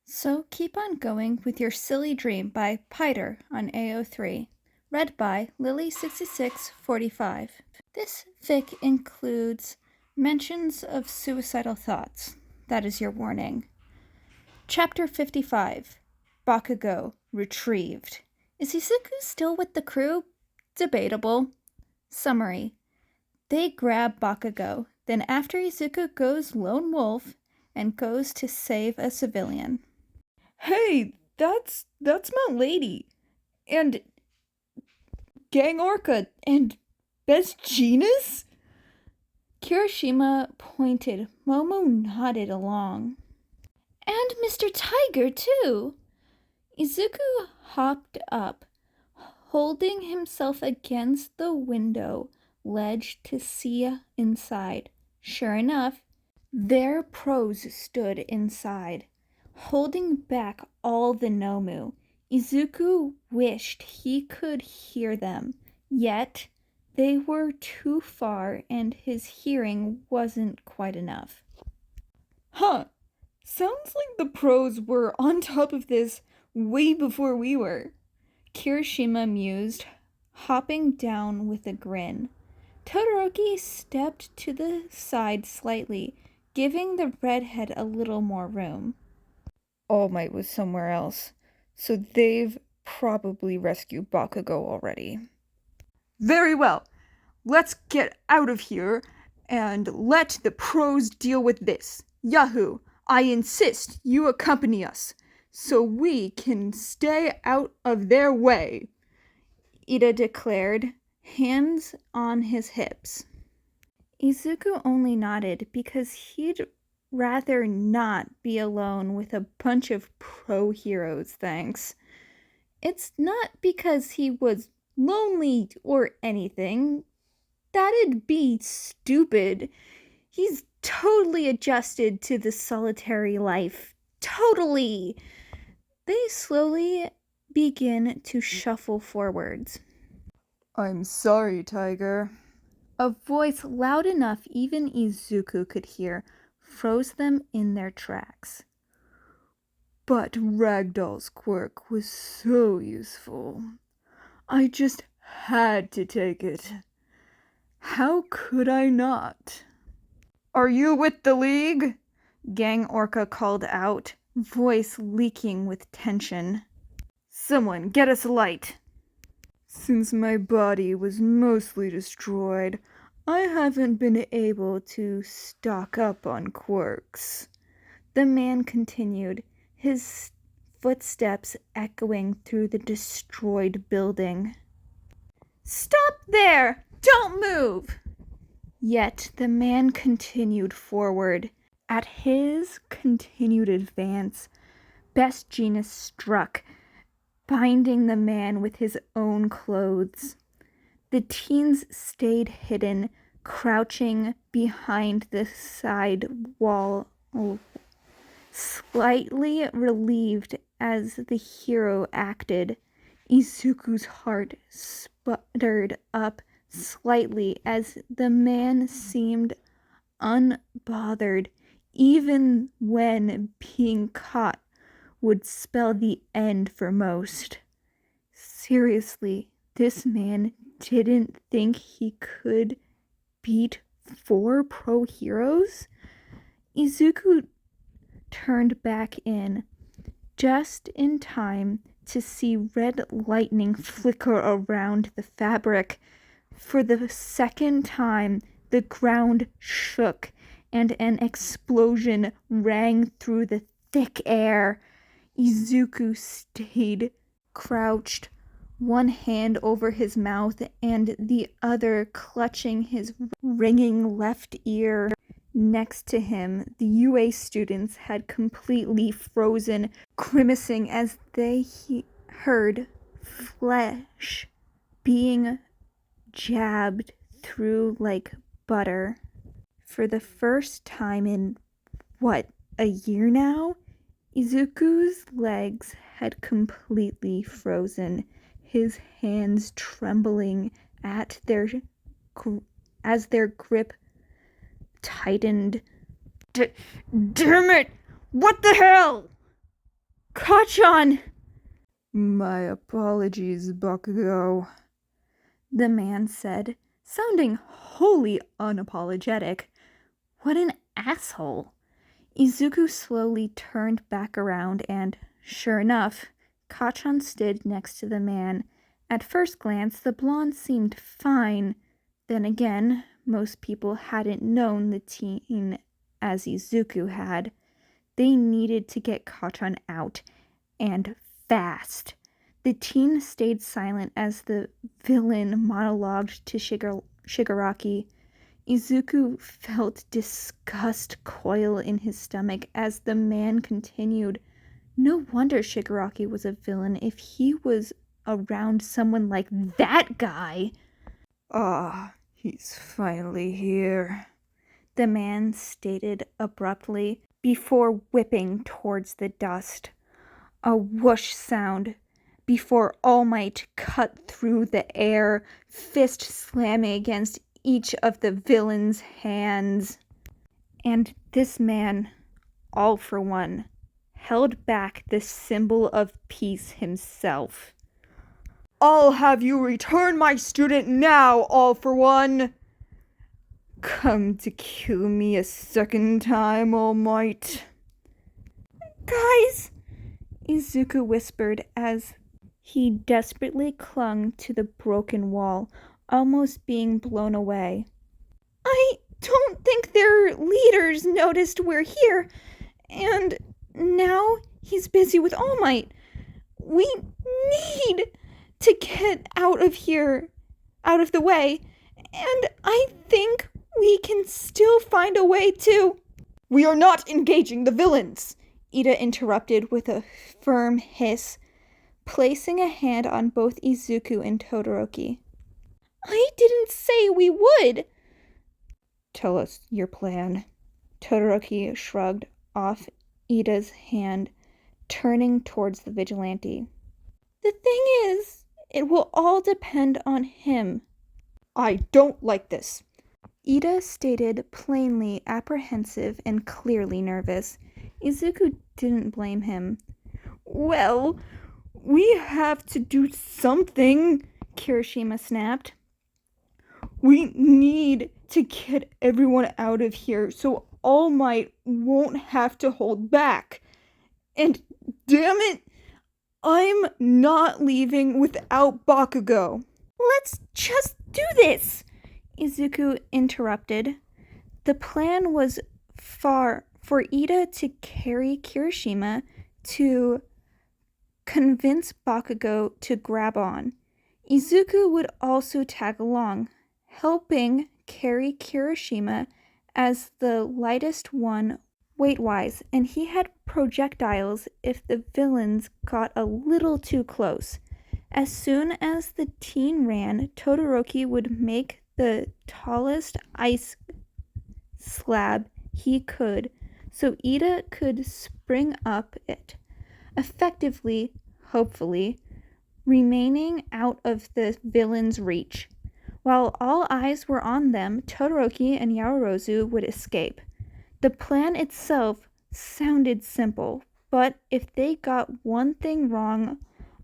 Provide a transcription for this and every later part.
So keep on going with your silly dream by Piter on AO3, read by Lily6645. This fic includes mentions of suicidal thoughts. That is your warning. Chapter 55, Bakugo retrieved. Is Izuku still with the crew? Debatable. Summary. They grab Bakugo, then after Izuku goes lone wolf and goes to save a civilian. Hey, that's my lady. And Gang Orca and Best Genus? Kirishima pointed. Momo nodded along. And Mr. Tiger, too. Izuku hopped up, holding himself against the window ledge to see inside. Sure enough, their pros stood inside, holding back all the Nomu. Izuku wished he could hear them, yet they were too far and his hearing wasn't quite enough. Huh. Sounds like the pros were on top of this way before we were. Kirishima mused, hopping down with a grin. Todoroki stepped to the side slightly, giving the redhead a little more room. All Might was somewhere else, so they've probably rescued Bakugo already. Very well. Let's get out of here and let the pros deal with this. Yahoo! I insist you accompany us so we can stay out of their way, Ida declared, hands on his hips. Izuku only nodded because he'd rather not be alone with a bunch of pro heroes, thanks. It's not because he was lonely or anything. That'd be stupid. He's totally adjusted to the solitary life. Totally! They slowly begin to shuffle forwards. I'm sorry, Tiger. A voice loud enough even Izuku could hear froze them in their tracks. But Ragdoll's quirk was so useful. I just had to take it. How could I not? Are you with the League? Gang Orca called out, voice leaking with tension. Someone get us a light. Since my body was mostly destroyed, I haven't been able to stock up on quirks. The man continued, his footsteps echoing through the destroyed building. Stop there! Don't move! Yet the man continued forward. At his continued advance, Best Genus struck, binding the man with his own clothes. The teens stayed hidden, crouching behind the side wall, slightly relieved as the hero acted. Izuku's heart sputtered up slightly as the man seemed unbothered, even when being caught would spell the end for most. Seriously, this man didn't think he could beat 4 pro heroes? Izuku turned back in, just in time to see red lightning flicker around the fabric. For the second time, the ground shook, and an explosion rang through the thick air. Izuku stayed crouched, one hand over his mouth and the other clutching his ringing left ear. Next to him, the UA students had completely frozen, grimacing as they heard flesh being jabbed through like butter. For the first time in, a year now? Izuku's legs had completely frozen, his hands trembling as their grip tightened. Damn it! What the hell? Kachan! My apologies, Bakugo, the man said, sounding wholly unapologetic. What an asshole. Izuku slowly turned back around and, sure enough, Kachan stood next to the man. At first glance, the blonde seemed fine. Then again, most people hadn't known the teen as Izuku had. They needed to get Kachan out, and fast. The teen stayed silent as the villain monologued to Shigaraki. Izuku felt disgust coil in his stomach as the man continued. No wonder Shigaraki was a villain if he was around someone like that guy. Ah, he's finally here, the man stated abruptly before whipping towards the dust. A whoosh sound before All Might cut through the air, fist slamming against each of the villain's hands. And this man, All for One, held back the symbol of peace himself. I'll have you return my student now, All for One! Come to kill me a second time, All Might. Guys, Izuku whispered as he desperately clung to the broken wall, almost being blown away. I don't think their leaders noticed we're here, and now he's busy with All Might. We need to get out of here, out of the way, and I think we can still find a way to... We are not engaging the villains, Ida interrupted with a firm hiss, placing a hand on both Izuku and Todoroki. I didn't say we would. Tell us your plan. Todoroki shrugged off Ida's hand, turning towards the vigilante. The thing is, it will all depend on him. I don't like this, Ida stated, plainly apprehensive and clearly nervous. Izuku didn't blame him. Well, we have to do something, Kirishima snapped. We need to get everyone out of here so All Might won't have to hold back. And damn it, I'm not leaving without Bakugo. Let's just do this, Izuku interrupted. The plan was for Ida to carry Kirishima to convince Bakugo to grab on. Izuku would also tag along, helping carry Kirishima as the lightest one weight-wise, and he had projectiles if the villains got a little too close. As soon as the teen ran, Todoroki would make the tallest ice slab he could, so Ida could spring up it, effectively, hopefully, remaining out of the villain's reach. While all eyes were on them, Todoroki and Yaoyorozu would escape. The plan itself sounded simple, but if they got one thing wrong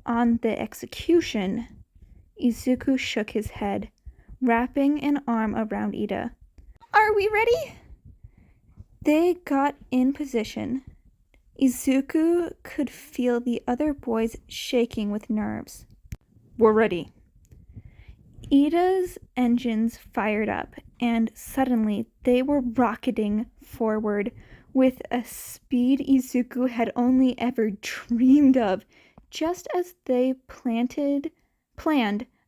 on the execution... Izuku shook his head, wrapping an arm around Ida. Are we ready? They got in position. Izuku could feel the other boys shaking with nerves. We're ready. Ida's engines fired up, and suddenly they were rocketing forward with a speed Izuku had only ever dreamed of. Just as they planned,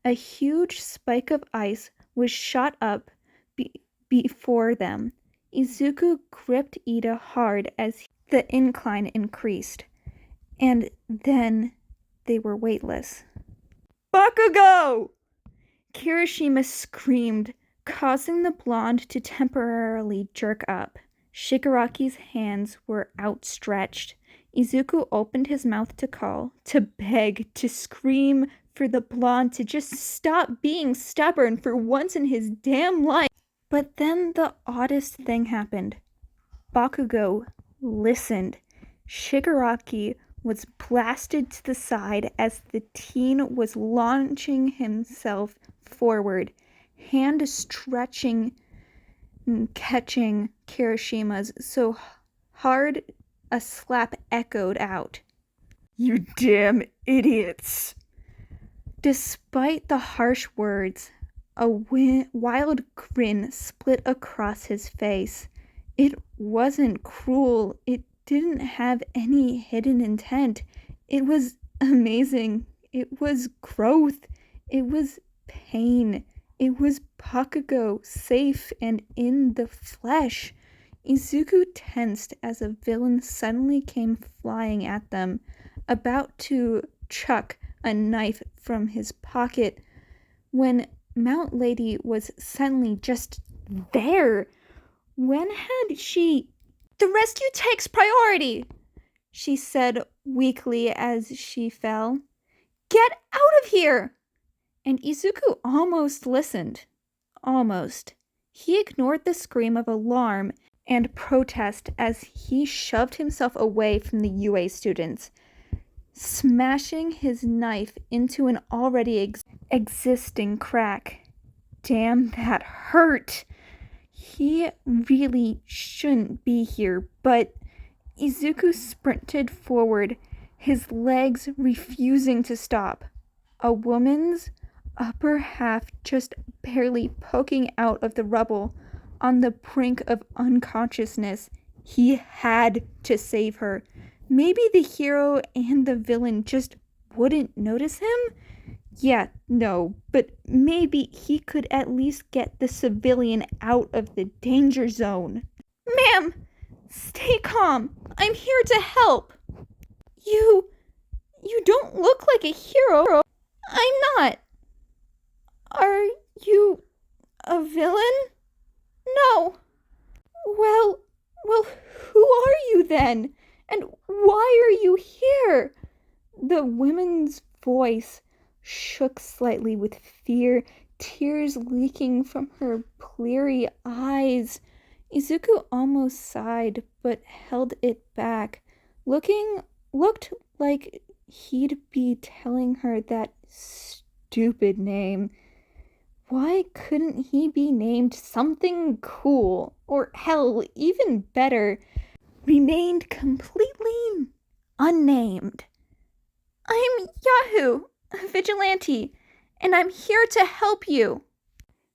a huge spike of ice was shot up before them. Izuku gripped Ida hard as the incline increased, and then they were weightless. Bakugo! Kirishima screamed, causing the blonde to temporarily jerk up. Shigaraki's hands were outstretched. Izuku opened his mouth to call, to beg, to scream for the blonde to just stop being stubborn for once in his damn life. But then the oddest thing happened. Bakugo listened. Shigaraki was blasted to the side as the teen was launching himself forward, hand stretching and catching Kirishima's so hard a slap echoed out. "You damn idiots!" Despite the harsh words, a wild grin split across his face. It wasn't cruel. It didn't have any hidden intent. It was amazing. It was growth. It was pain. It was Bakugo, safe and in the flesh. Izuku tensed as a villain suddenly came flying at them, about to chuck a knife from his pocket, when Mount Lady was suddenly just there. When had she... "The rescue takes priority," she said weakly as she fell. "Get out of here!" And Izuku almost listened. Almost. He ignored the scream of alarm and protest as he shoved himself away from the UA students, smashing his knife into an already existing crack. Damn, that hurt! He really shouldn't be here, but Izuku sprinted forward, his legs refusing to stop. A woman's upper half just barely poking out of the rubble, on the brink of unconsciousness. He had to save her. Maybe the hero and the villain just wouldn't notice him? Yeah, no, but maybe he could at least get the civilian out of the danger zone. "Ma'am, stay calm. I'm here to help." You don't look like a hero." "I'm not." "Are you a villain?" "No." Well, who are you then? And why are you here?" The woman's voice shook slightly with fear, tears leaking from her bleary eyes. Izuku almost sighed, but held it back. Looked like he'd be telling her that stupid name. Why couldn't he be named something cool? Or hell, even better, remained completely unnamed. "I'm Yahoo, a vigilante, and I'm here to help you."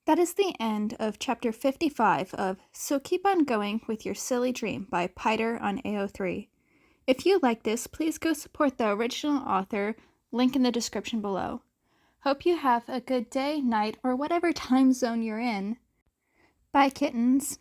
That is the end of chapter 55 of So Keep On Going With Your Silly Dream by Piter on AO3. If you like this, please go support the original author, link in the description below. Hope you have a good day, night, or whatever time zone you're in. Bye, kittens.